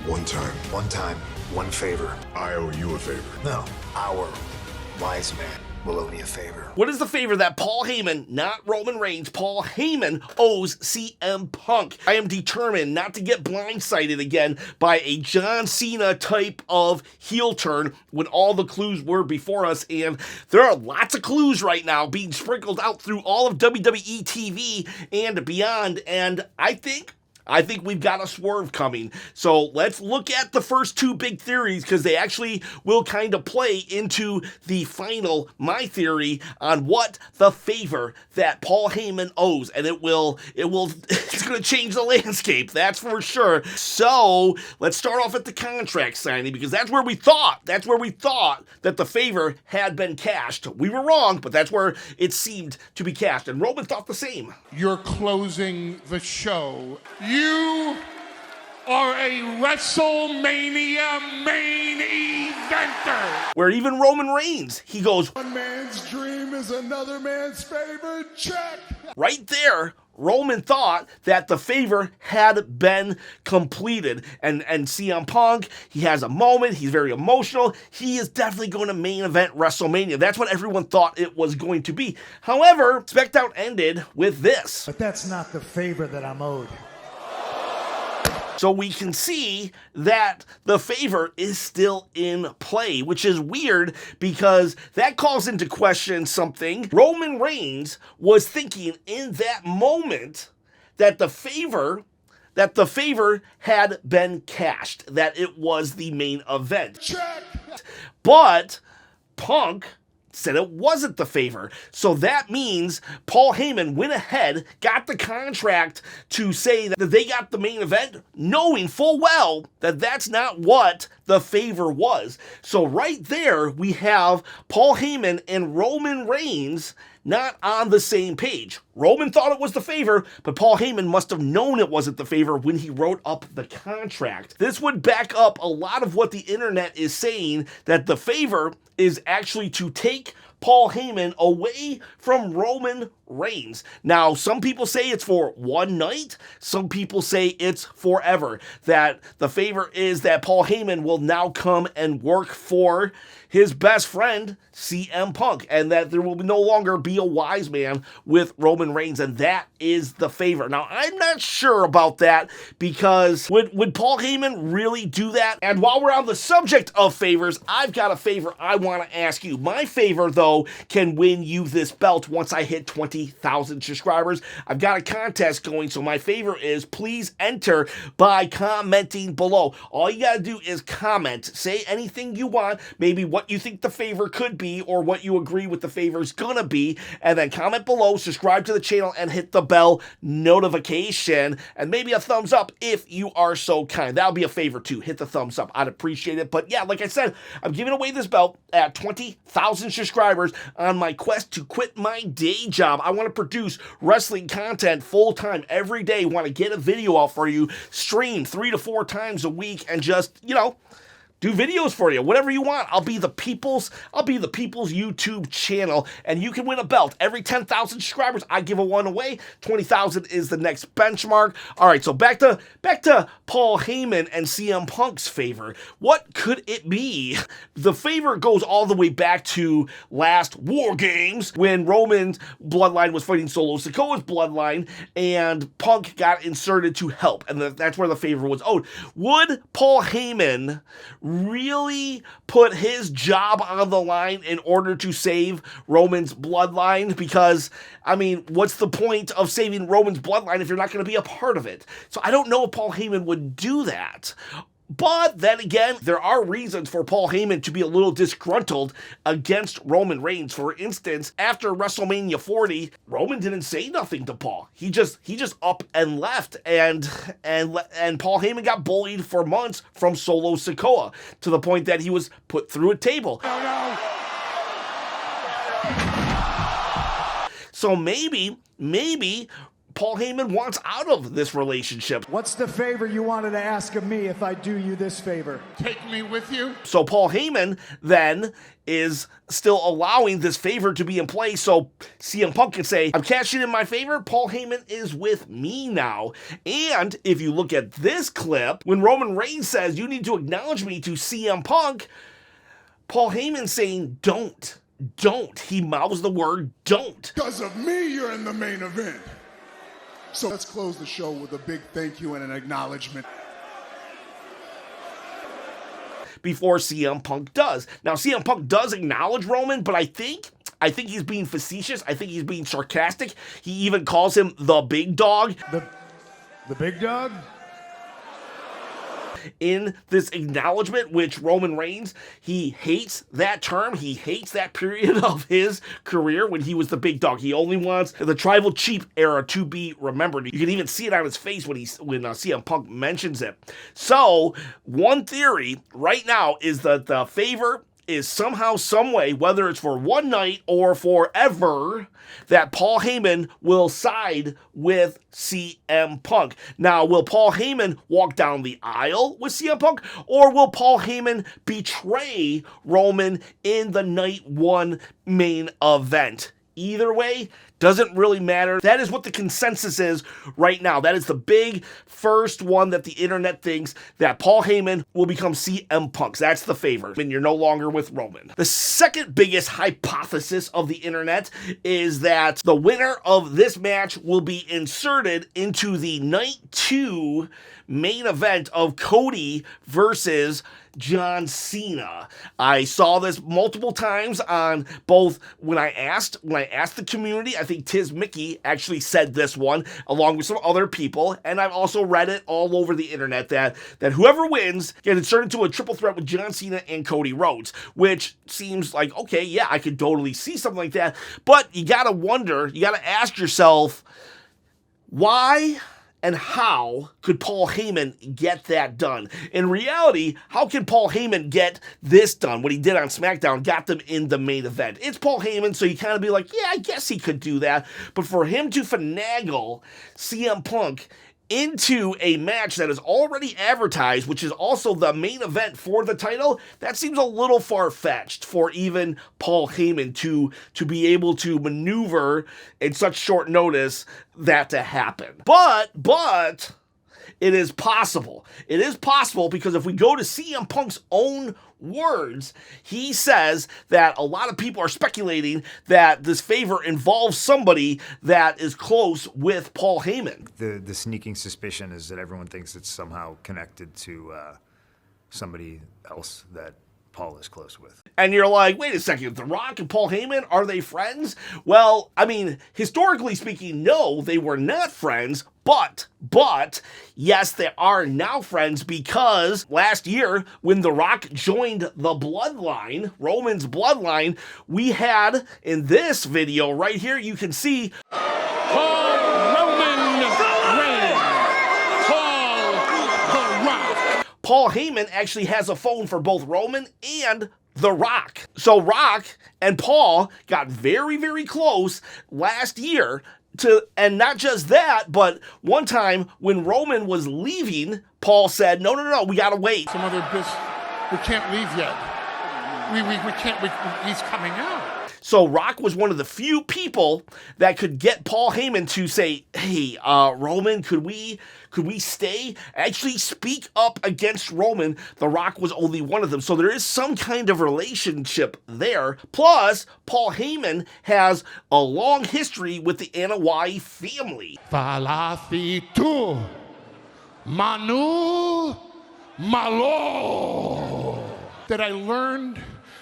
One time, one favor. I owe you a favor. No, our wise man will owe me a favor. What is the favor that Paul Heyman, not Roman Reigns, Paul Heyman owes CM Punk? I am determined not to get blindsided again by a John Cena type of heel turn when all the clues were before us, and there are lots of clues right now being sprinkled out through all of WWE TV and beyond, and I think we've got a swerve coming. So let's look at the first two big theories because they actually will kind of play into the final, my theory on what the favor that Paul Heyman owes. And it's going to change the landscape, that's for sure. So let's start off at the contract signing because that's where we thought that the favor had been cashed. We were wrong, but that's where it seemed to be cashed. And Roman thought the same. You're closing the show. You are a WrestleMania main eventer. Where even Roman Reigns, he goes, one man's dream is another man's favor, check. Right there, Roman thought that the favor had been completed. And CM Punk, he has a moment, he's very emotional, he is definitely going to main event WrestleMania. That's what everyone thought it was going to be. However, Smackdown ended with this. But that's not the favor that I'm owed. So we can see that the favor is still in play, which is weird because that calls into question something. Roman Reigns was thinking in that moment that the favor had been cashed, that it was the main event. Check. But Punk said it wasn't the favor. So that means Paul Heyman went ahead, got the contract to say that they got the main event, knowing full well that that's not what the favor was. So right there, we have Paul Heyman and Roman Reigns not on the same page. Roman thought it was the favor, but Paul Heyman must have known it wasn't the favor when he wrote up the contract. This would back up a lot of what the internet is saying, that the favor is actually to take Paul Heyman away from Roman Reigns. Now, some people say it's for one night. Some people say it's forever. That the favor is that Paul Heyman will now come and work for his best friend, CM Punk, and that there will no longer be a wise man with Roman Reigns, and that is the favor. Now, I'm not sure about that because would Paul Heyman really do that? And while we're on the subject of favors, I've got a favor I want to ask you. My favor, though, can win you this belt once I hit 20,000 subscribers. I've got a contest going, so my favor is please enter by commenting below. All you gotta do is comment. Say anything you want, maybe what you think the favor could be or what you agree with the favor's gonna be, and then comment below, subscribe to the channel, and hit the bell notification, and maybe a thumbs up if you are so kind. That'll be a favor too. Hit the thumbs up. I'd appreciate it. But yeah, like I said, I'm giving away this belt at 20,000 subscribers on my quest to quit my day job. I want to produce wrestling content full-time every day. Want to get a video out for you, stream 3 to 4 times a week, and just, do videos for you, whatever you want. I'll be the people's YouTube channel, and you can win a belt. Every 10,000 subscribers, I give one away. 20,000 is the next benchmark. All right, so back to Paul Heyman and CM Punk's favor. What could it be? The favor goes all the way back to last War Games when Roman's bloodline was fighting Solo Sikoa's bloodline, and Punk got inserted to help, and that's where the favor was owed. Would Paul Heyman really put his job on the line in order to save Roman's bloodline? Because, what's the point of saving Roman's bloodline if you're not going to be a part of it? So I don't know if Paul Heyman would do that. But then again, there are reasons for Paul Heyman to be a little disgruntled against Roman Reigns. For instance, after WrestleMania 40, Roman didn't say nothing to Paul. He just up and left, and Paul Heyman got bullied for months from Solo Sikoa to the point that he was put through a table. No. So maybe Paul Heyman wants out of this relationship. What's the favor you wanted to ask of me if I do you this favor? Take me with you. So Paul Heyman then is still allowing this favor to be in place, so CM Punk can say, I'm cashing in my favor, Paul Heyman is with me now. And if you look at this clip, when Roman Reigns says, you need to acknowledge me to CM Punk, Paul Heyman saying, don't. He mouths the word don't. Because of me, you're in the main event. So let's close the show with a big thank you and an acknowledgement. Before CM Punk does. Now, CM Punk does acknowledge Roman, but I think he's being facetious. I think he's being sarcastic. He even calls him the big dog. The big dog? In this acknowledgement, which Roman Reigns, he hates that term. He hates that period of his career when he was the big dog. He only wants the Tribal Chief era to be remembered. You can even see it on his face when CM Punk mentions it. So, one theory right now is that the favor is somehow, some way, whether it's for one night or forever, that Paul Heyman will side with CM Punk. Now, will Paul Heyman walk down the aisle with CM Punk, or will Paul Heyman betray Roman in the night one main event? Either way, doesn't really matter. That is what the consensus is right now. That is the big first one that the internet thinks, that Paul Heyman will become CM Punk. That's the favor. And you're no longer with Roman. The second biggest hypothesis of the internet is that the winner of this match will be inserted into the night 2 main event of Cody versus John Cena. I saw this multiple times on both when I asked the community. I think Tiz Mickey actually said this one along with some other people, and I've also read it all over the internet that whoever wins gets inserted into a triple threat with John Cena and Cody Rhodes, which seems like, okay, yeah, I could totally see something like that, but you gotta wonder, you gotta ask yourself, why and how could Paul Heyman get that done? In reality, how can Paul Heyman get this done? What he did on Smackdown got them in the main event. It's Paul Heyman, so you kind of be like, yeah, I guess he could do that. But for him to finagle CM Punk into a match that is already advertised, which is also the main event for the title, that seems a little far-fetched for even Paul Heyman to be able to maneuver in such short notice that to happen. But it is possible. It is possible because if we go to CM Punk's own words, he says that a lot of people are speculating that this favor involves somebody that is close with Paul Heyman. The sneaking suspicion is that everyone thinks it's somehow connected to somebody else that Paul is close with. And you're like, wait a second, The Rock and Paul Heyman, are they friends? Well, I mean, historically speaking, no, they were not friends, but, yes, they are now friends because last year, when The Rock joined the bloodline, Roman's bloodline, we had, in this video right here, you can see Paul Roman Reigns. Paul the Rock. Paul Heyman actually has a phone for both Roman and The Rock. So Rock and Paul got very, very close last year. And not just that, but one time when Roman was leaving, Paul said, no, we gotta wait. Some other business. We can't leave yet. We can't. He's coming out. So Rock was one of the few people that could get Paul Heyman to say, hey, Roman, could we stay? Actually speak up against Roman. The Rock was only one of them. So there is some kind of relationship there. Plus, Paul Heyman has a long history with the Anoa'i family. Falafitu Manu Malo. That I learned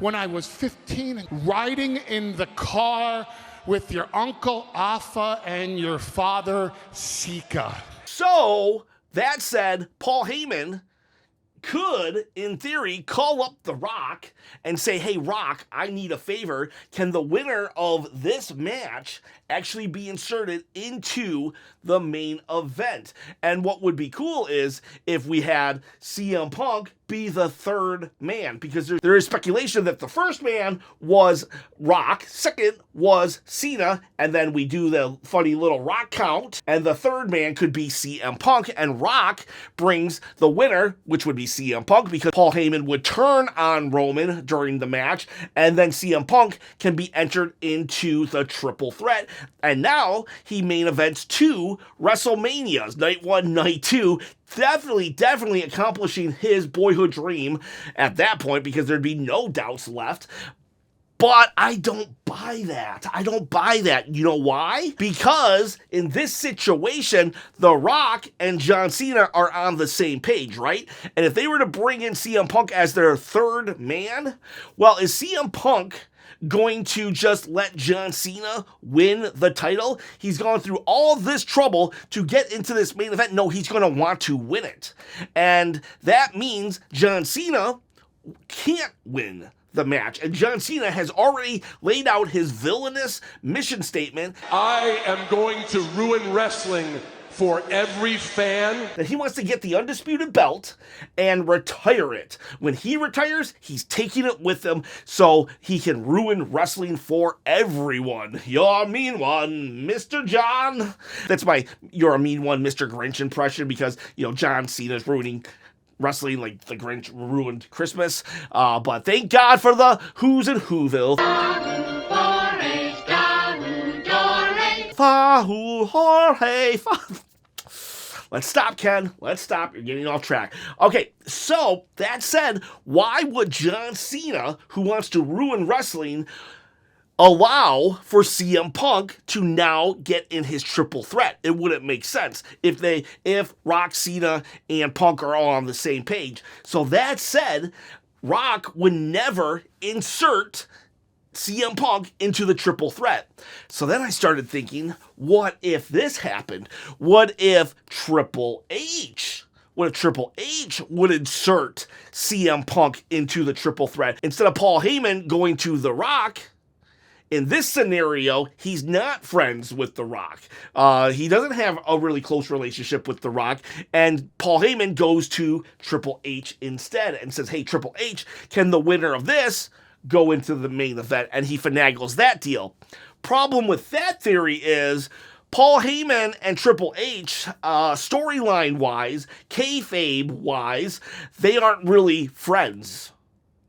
when I was 15, riding in the car with your uncle Afa and your father Sika. So, that said, Paul Heyman could, in theory, call up The Rock and say, hey, Rock, I need a favor. Can the winner of this match actually be inserted into the main event? And what would be cool is if we had CM Punk be the third man? Because there is speculation that the first man was Rock, second was Cena, and then we do the funny little Rock count, and the third man could be CM Punk, and Rock brings the winner, which would be CM Punk, because Paul Heyman would turn on Roman during the match, and then CM Punk can be entered into the triple threat, and now he main events 2 WrestleManias, night 1, night 2, definitely accomplishing his boyhood dream at that point, because there'd be no doubts left. But I don't buy that. I don't buy that. You know why? Because in this situation, The Rock and John Cena are on the same page, right? And if they were to bring in CM Punk as their third man, well, is CM Punk going to just let John Cena win the title? He's gone through all this trouble to get into this main event. No, he's going to want to win it. And that means John Cena can't win the match. And John Cena has already laid out his villainous mission statement. I am going to ruin wrestling for every fan. That he wants to get the undisputed belt and retire it. When he retires, he's taking it with him so he can ruin wrestling for everyone. You're a mean one, Mr. John. That's my "You're a mean one, Mr. Grinch" impression, because, you know, John Cena's ruining wrestling like the Grinch ruined Christmas. But thank God for the Who's in Whoville. Fahu Jorge. Let's stop, Ken. Let's stop. You're getting off track. Okay, so that said, why would John Cena, who wants to ruin wrestling, allow for CM Punk to now get in his triple threat? It wouldn't make sense if Rock, Cena, and Punk are all on the same page. So that said, Rock would never insert CM Punk into the triple threat. So then I started thinking, what if this happened? What if Triple H would insert CM Punk into the triple threat? Instead of Paul Heyman going to The Rock, in this scenario, he's not friends with The Rock. He doesn't have a really close relationship with The Rock, and Paul Heyman goes to Triple H instead and says, hey, Triple H, can the winner of this go into the main event? And he finagles that deal. Problem with that theory is Paul Heyman and Triple H, storyline-wise, kayfabe-wise, they aren't really friends.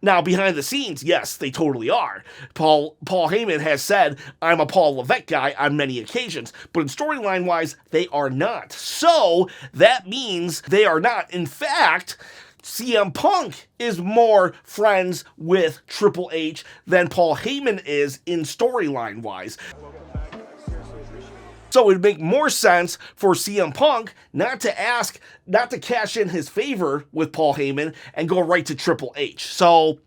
Now, behind the scenes, yes, they totally are. Paul Heyman has said, I'm a Paul Levesque guy on many occasions, but in storyline-wise, they are not. So that means they are not. In fact, CM Punk is more friends with Triple H than Paul Heyman is in storyline-wise. So it would make more sense for CM Punk not to cash in his favor with Paul Heyman and go right to Triple H. So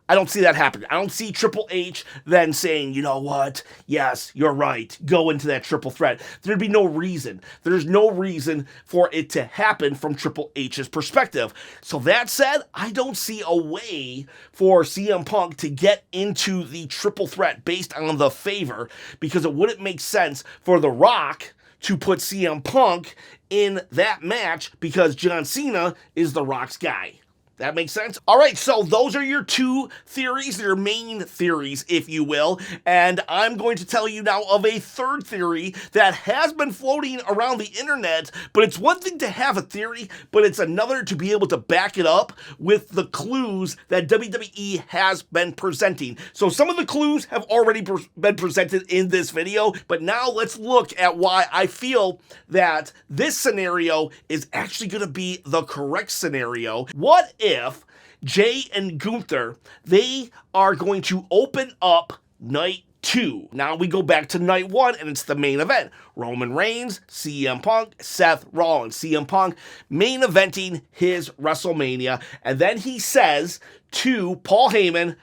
I don't see that happening. I don't see Triple H then saying, you know what? Yes, you're right. Go into that triple threat. There'd be no reason. There's no reason for it to happen from Triple H's perspective. So that said, I don't see a way for CM Punk to get into the triple threat based on the favor, because it wouldn't make sense for The Rock to put CM Punk in that match because John Cena is The Rock's guy. That makes sense? All right, so those are your two theories, your main theories, if you will. And I'm going to tell you now of a third theory that has been floating around the internet. But it's one thing to have a theory, but it's another to be able to back it up with the clues that WWE has been presenting. So some of the clues have already been presented in this video, but now let's look at why I feel that this scenario is actually going to be the correct scenario. What if Jay and Gunther, they are going to open up night 2. Now we go back to night 1 and it's the main event. Roman Reigns, CM Punk, Seth Rollins. CM Punk main eventing his WrestleMania. And then he says to Paul Heyman,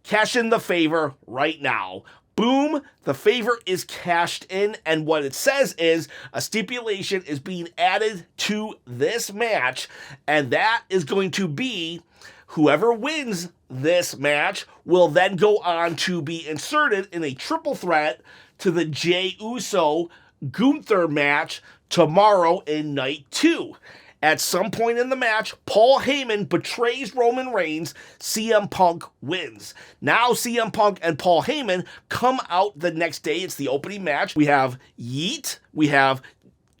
cash in the favor right now. Boom, the favor is cashed in, and what it says is a stipulation is being added to this match, and that is going to be whoever wins this match will then go on to be inserted in a triple threat to the Jey Uso Gunther match tomorrow in night 2. At some point in the match, Paul Heyman betrays Roman Reigns. CM Punk wins. Now CM Punk and Paul Heyman come out the next day. It's the opening match. We have Yeet. We have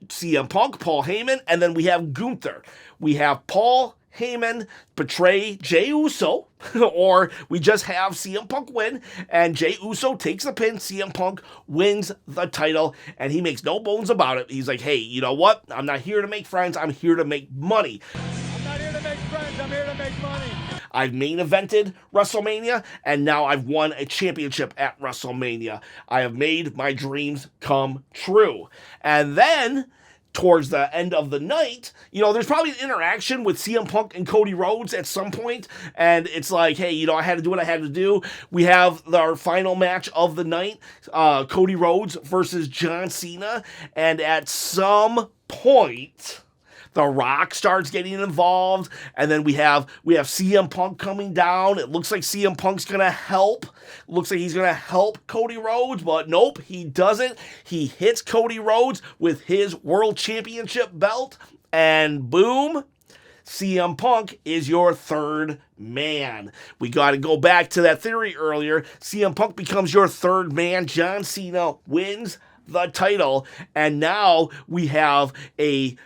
CM Punk, Paul Heyman, and then we have Gunther. We have Paul Heyman betray Jey Uso, or we just have CM Punk win, and Jey Uso takes the pin. CM Punk wins the title, and he makes no bones about it. He's like, hey, you know what? I'm not here to make friends. I'm here to make money. I'm not here to make friends. I'm here to make money. I've main evented WrestleMania, and now I've won a championship at WrestleMania. I have made my dreams come true. And then, towards the end of the night, you know, there's probably an interaction with CM Punk and Cody Rhodes at some point, and it's like, hey, you know, I had to do what I had to do. We have our final match of the night, Cody Rhodes versus John Cena, and at some point, The Rock starts getting involved, and then we have CM Punk coming down. It looks like CM Punk's gonna help. Looks like he's gonna help Cody Rhodes, but nope, he doesn't. He hits Cody Rhodes with his World Championship belt, and boom, CM Punk is your third man. We got to go back to that theory earlier. CM Punk becomes your third man. John Cena wins the title, and now we have a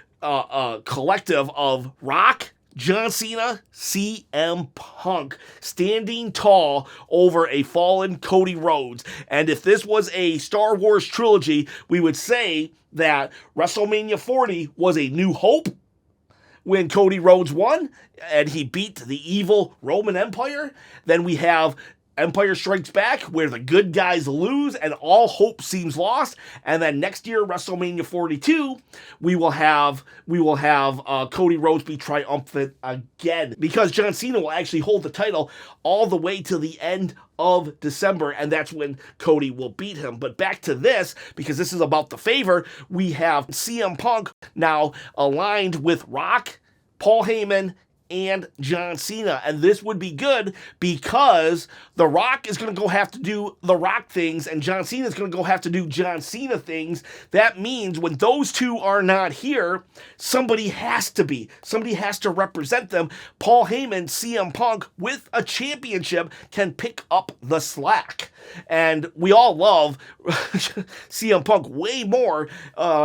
collective of Rock, John Cena, CM Punk standing tall over a fallen Cody Rhodes. And if this was a Star Wars trilogy, we would say that WrestleMania 40 was a New Hope when Cody Rhodes won and he beat the evil Roman Empire. Then we have Empire Strikes Back, where the good guys lose and all hope seems lost. And then next year, WrestleMania 42, we will have Cody Rhodes be triumphant again, because John Cena will actually hold the title all the way to the end of December, and that's when Cody will beat him. But back to this, because this is about the favor, we have CM Punk now aligned with Rock, Paul Heyman, and John Cena. And this would be good because The Rock is going to go have to do The Rock things, and John Cena is going to go have to do John Cena things. That means when those two are not here, somebody has to be. Somebody has to represent them. Paul Heyman, CM Punk, with a championship, can pick up the slack. And we all love CM Punk way more,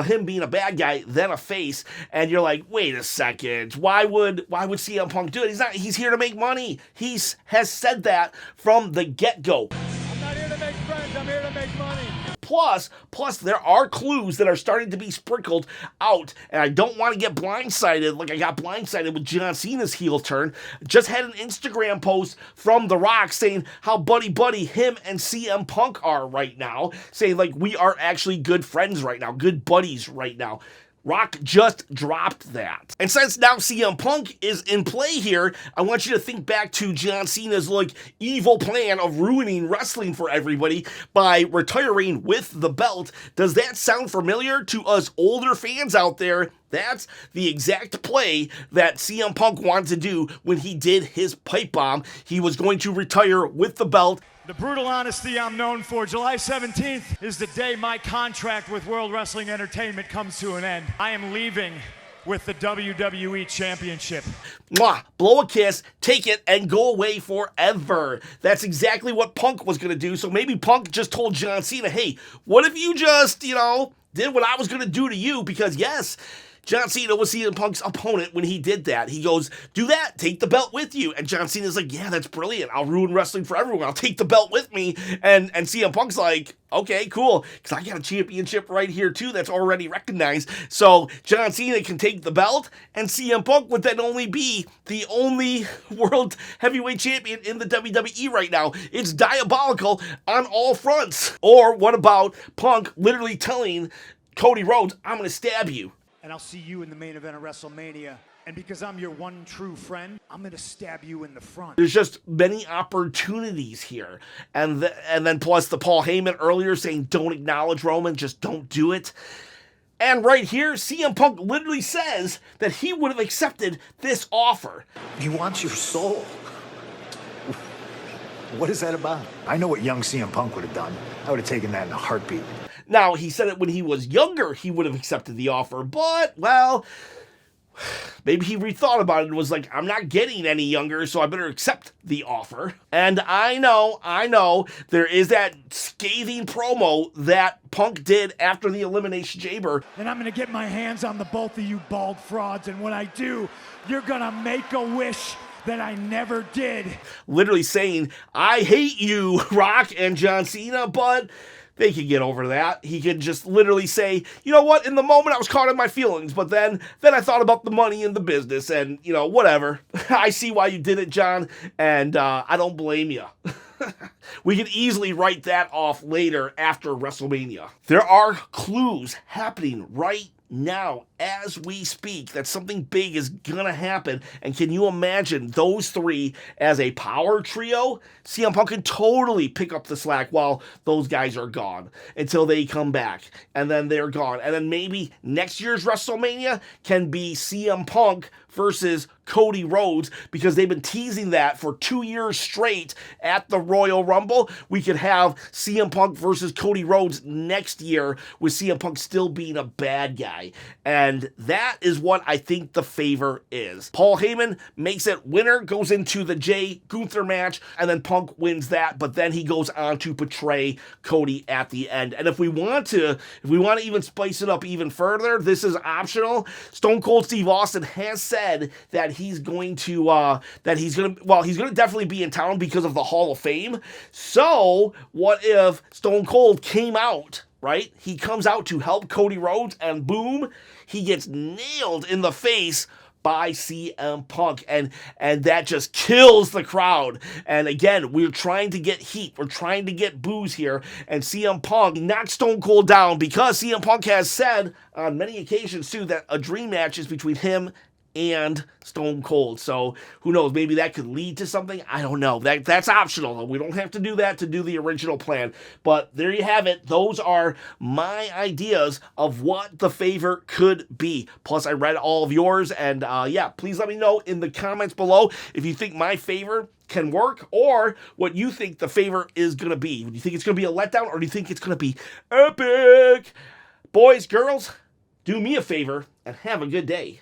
him being a bad guy than a face. And you're like, wait a second, why would CM Punk do it? He's here to make money. He has said that from the get-go. I'm not here to make friends. I'm here to make money. Plus, there are clues that are starting to be sprinkled out, and I don't want to get blindsided like I got blindsided with John Cena's heel turn. Just had an Instagram post from The Rock saying how buddy him and CM Punk are right now, saying like we are actually good friends right now, good buddies right now. Rock just dropped that. And since now CM Punk is in play here, I want you to think back to John Cena's evil plan of ruining wrestling for everybody by retiring with the belt. Does that sound familiar to us older fans out there? That's the exact play that CM Punk wanted to do when he did his pipe bomb. He was going to retire with the belt. The brutal honesty I'm known for. July 17th is the day my contract with World Wrestling Entertainment comes to an end. I am leaving with the WWE Championship. Mwah, blow a kiss, take it, and go away forever. That's exactly what Punk was going to do. So maybe Punk just told John Cena, hey, what if you just, did what I was going to do to you? Because yes, John Cena was CM Punk's opponent when he did that. He goes, do that, take the belt with you. And John Cena's like, yeah, that's brilliant. I'll ruin wrestling for everyone. I'll take the belt with me. And CM Punk's like, okay, cool, because I got a championship right here too that's already recognized. So John Cena can take the belt, and CM Punk would then only be the only world heavyweight champion in the WWE right now. It's diabolical on all fronts. Or what about Punk literally telling Cody Rhodes, I'm going to stab you. And I'll see you in the main event of WrestleMania. And because I'm your one true friend, I'm going to stab you in the front. There's just many opportunities here. And then plus the Paul Heyman earlier saying, don't acknowledge Roman, just don't do it. And right here, CM Punk literally says that he would have accepted this offer. He wants your soul. What is that about? I know what young CM Punk would have done. I would have taken that in a heartbeat. Now, he said it when he was younger, he would have accepted the offer, but, well, Maybe he rethought about it and was like, I'm not getting any younger, so I better accept the offer. And I know, there is that scathing promo that Punk did after the Elimination Chamber. And I'm going to get my hands on the both of you bald frauds, and when I do, you're going to make a wish that I never did. Literally saying, I hate you, Rock and John Cena, but they could get over that. He could just literally say, you know what, in the moment I was caught in my feelings, but then I thought about the money and the business and, whatever. I see why you did it, John, and I don't blame you. We could easily write that off later after WrestleMania. There are clues happening right now as we speak that something big is gonna happen. And can you imagine those three as a power trio? CM Punk can totally pick up the slack while those guys are gone until they come back, and then they're gone. And then maybe next year's WrestleMania can be CM Punk versus Cody Rhodes, because they've been teasing that for 2 years straight at the Royal Rumble. We could have CM Punk versus Cody Rhodes next year, with CM Punk still being a bad guy. And that is what I think the favor is. Paul Heyman makes it winner, goes into the Jay Gunther match, and then Punk wins that, but then he goes on to portray Cody at the end. And if we want to even spice it up even further, this is optional. Stone Cold Steve Austin has said that he's going to definitely be in town because of the Hall of Fame. So what if Stone Cold came out, right? He comes out to help Cody Rhodes, and boom, he gets nailed in the face by CM Punk, and that just kills the crowd. And again, we're trying to get heat, we're trying to get boos here, and CM Punk knocks Stone Cold down, because CM Punk has said on many occasions too that a dream match is between him and Stone Cold. So who knows, maybe that could lead to something. I don't know. That's optional. We don't have to do that to do the original plan. But there you have it. Those are my ideas of what the favor could be. Plus, I read all of yours, and please let me know in the comments below if you think my favor can work, or what you think the favor is going to be. Do you think it's going to be a letdown, or do you think it's going to be epic? Boys, girls, do me a favor and have a good day.